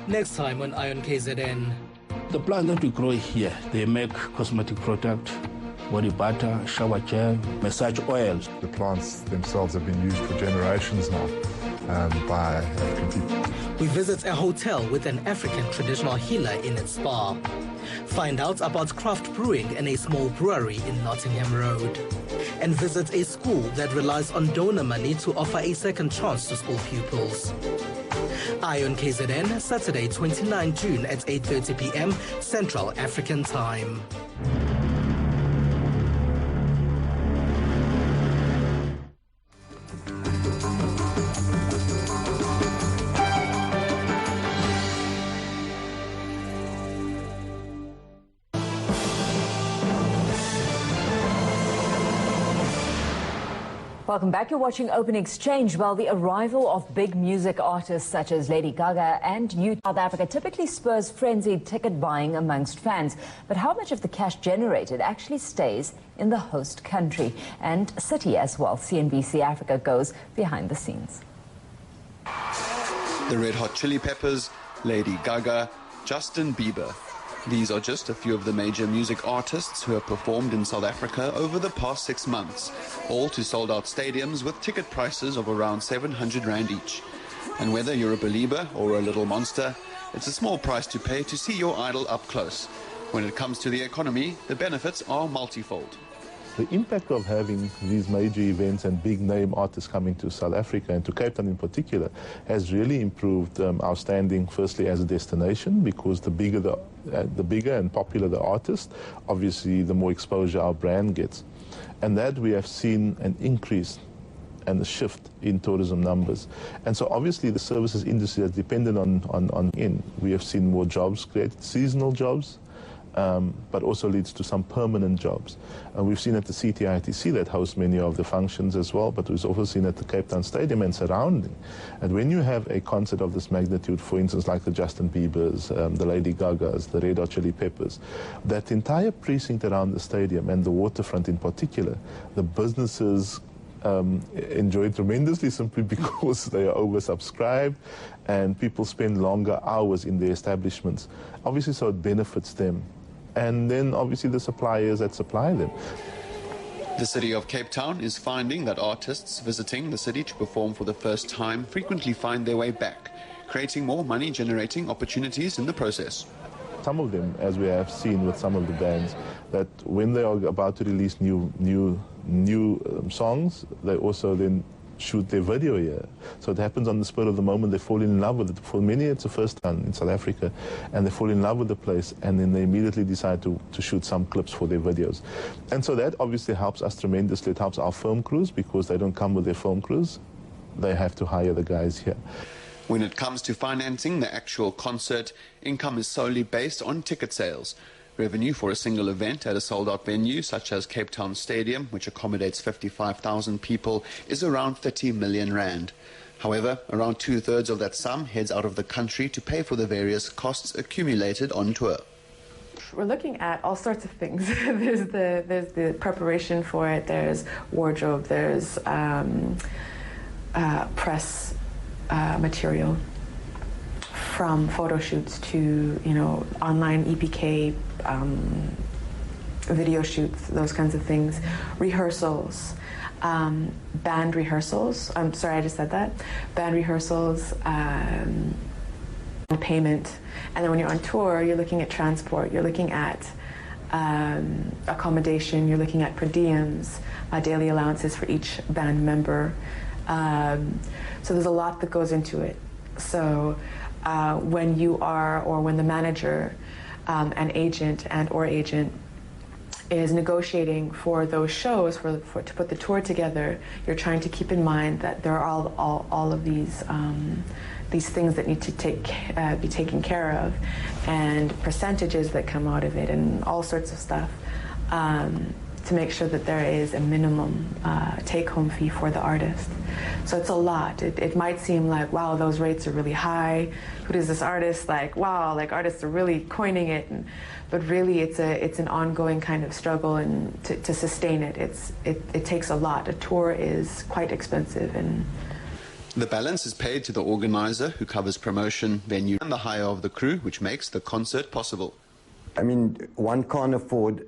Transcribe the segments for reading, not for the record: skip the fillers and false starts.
Next time on Ion KZN. The plants that we grow here, they make cosmetic product, body butter, shower gel, massage oils. The plants themselves have been used for generations now by African people. We visit a hotel with an African traditional healer in its spa. Find out about craft brewing in a small brewery in Nottingham Road. And visit a school that relies on donor money to offer a second chance to school pupils. Ion KZN, Saturday 29 June at 8:30 p.m. Central African Time. Welcome back. You're watching Open Exchange. Well, the arrival of big music artists such as Lady Gaga and South Africa typically spurs frenzied ticket buying amongst fans. But how much of the cash generated actually stays in the host country and city as well? CNBCAfrica goes behind the scenes. The Red Hot Chili Peppers, Lady Gaga, Justin Bieber. These are just a few of the major music artists who have performed in South Africa over the past 6 months, all to sold-out stadiums with ticket prices of around 700 Rand each. And whether you're a believer or a little monster, it's a small price to pay to see your idol up close. When it comes to the economy, the benefits are multifold. The impact of having these major events and big-name artists coming to South Africa and to Cape Town in particular has really improved our standing, firstly, as a destination, because the bigger and popular the artist, obviously the more exposure our brand gets. And that we have seen an increase and a shift in tourism numbers. And so obviously the services industry that's dependent on we have seen more jobs created, seasonal jobs, but also leads to some permanent jobs. We've seen at the CTITC that hosts many of the functions as well, but we've also seen at the Cape Town Stadium and surrounding. And when you have a concert of this magnitude, for instance, like the Justin Biebers, the Lady Gagas, the Red Hot Chili Peppers, that entire precinct around the stadium and the waterfront in particular, the businesses enjoy tremendously simply because they are oversubscribed and people spend longer hours in their establishments. Obviously, so it benefits them. And then obviously the suppliers that supply them. The city of Cape Town is finding that artists visiting the city to perform for the first time frequently find their way back, creating more money-generating opportunities in the process. Some of them, as we have seen with some of the bands, that when they are about to release new songs, they also then shoot their video here. So it happens on the spur of the moment. They fall in love with it. For many, it's the first time in South Africa, and they fall in love with the place, and then they immediately decide to shoot some clips for their videos. And so that obviously helps us tremendously. It helps our film crews because they don't come with their film crews. They have to hire the guys here. When it comes to financing the actual concert, income is solely based on ticket sales. Revenue for a single event at a sold-out venue such as Cape Town Stadium, which accommodates 55,000 people, is around 30 million Rand. However, around 2/3 of that sum heads out of the country to pay for the various costs accumulated on tour. We're looking at all sorts of things. there's the preparation for it, there's wardrobe, there's press material, from photo shoots to, online EPK, video shoots, those kinds of things, rehearsals, band rehearsals. I'm sorry, I just said that. Band rehearsals, payment. And then when you're on tour, you're looking at transport, you're looking at accommodation, you're looking at per diems, daily allowances for each band member. So there's a lot that goes into it. So when you are, or when the manager, an agent or agent is negotiating for those shows, to put the tour together, you're trying to keep in mind that there are all of these things that need to be taken care of, and percentages that come out of it, and all sorts of stuff, to make sure that there is a minimum take-home fee for the artist. So it's a lot. It might seem like, wow, those rates are really high. Who is this artist? Like, wow, like artists are really coining it. But really, it's an ongoing kind of struggle, and to sustain it, it takes a lot. A tour is quite expensive. And The balance is paid to the organizer, who covers promotion, venue, and the hire of the crew, which makes the concert possible. I mean, one can't afford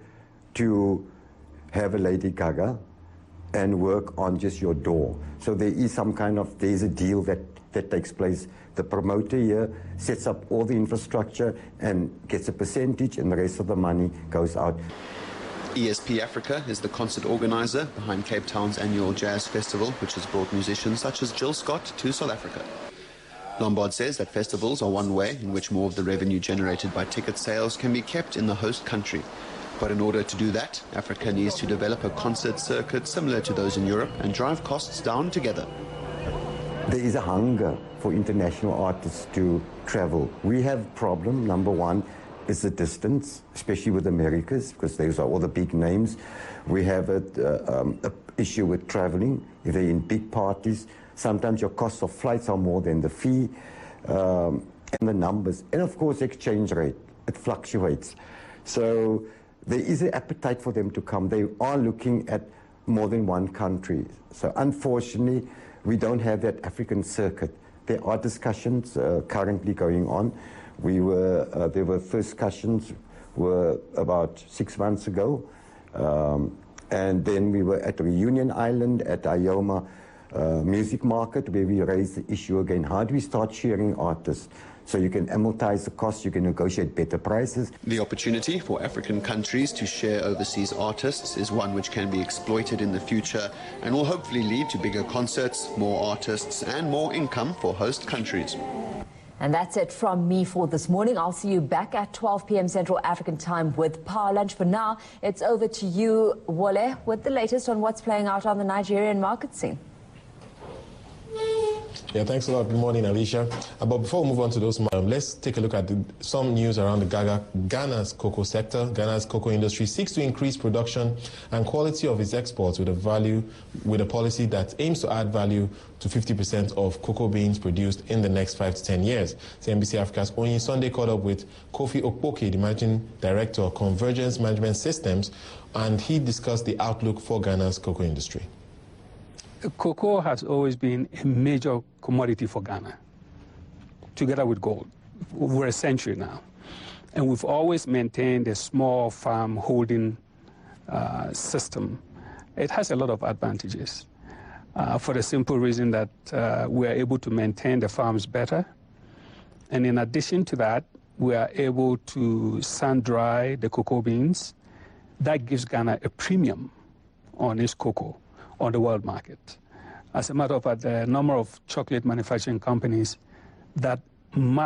to have a Lady Gaga and work on just your door. So there is there's a deal that takes place. The promoter here sets up all the infrastructure and gets a percentage, and the rest of the money goes out. CNBCAfrica is the concert organizer behind Cape Town's annual jazz festival, which has brought musicians such as Jill Scott to South Africa. Lombard says that festivals are one way in which more of the revenue generated by ticket sales can be kept in the host country. But in order to do that, Africa needs to develop a concert circuit similar to those in Europe and drive costs down together. There is a hunger for international artists to travel. We have a problem. Number one is the distance, especially with Americas, because those are all the big names. We have an issue with traveling. If they're in big parties, sometimes your cost of flights are more than the fee, and the numbers. And of course, exchange rate, it fluctuates. So there is an appetite for them to come. They are looking at more than one country. So unfortunately, we don't have that African circuit. There are discussions currently going on. There were first discussions were about 6 months ago, and then we were at Reunion Island at Ioma Music Market, where we raised the issue again. How do we start sharing artists? So you can amortize the costs, you can negotiate better prices. The opportunity for African countries to share overseas artists is one which can be exploited in the future and will hopefully lead to bigger concerts, more artists and more income for host countries. And that's it from me for this morning. I'll see you back at 12 p.m. Central African time with Power Lunch. For now, it's over to you, Wole, with the latest on what's playing out on the Nigerian market scene. Yeah, thanks a lot. Good morning, Alicia. But before we move on to those, let's take a look at some news around Ghana's cocoa sector. Ghana's cocoa industry seeks to increase production and quality of its exports with a policy that aims to add value to 50% of cocoa beans produced in the next 5 to 10 years. CNBCAfrica's Onyi Sunday caught up with Kofi Okpoke, the managing director of Convergence Management Systems, and he discussed the outlook for Ghana's cocoa industry. Cocoa has always been a major commodity for Ghana, together with gold, over a century now. And we've always maintained a small farm holding system. It has a lot of advantages for the simple reason that we are able to maintain the farms better. And in addition to that, we are able to sun-dry the cocoa beans. That gives Ghana a premium on its cocoa on the world market. As a matter of fact, the number of chocolate manufacturing companies that must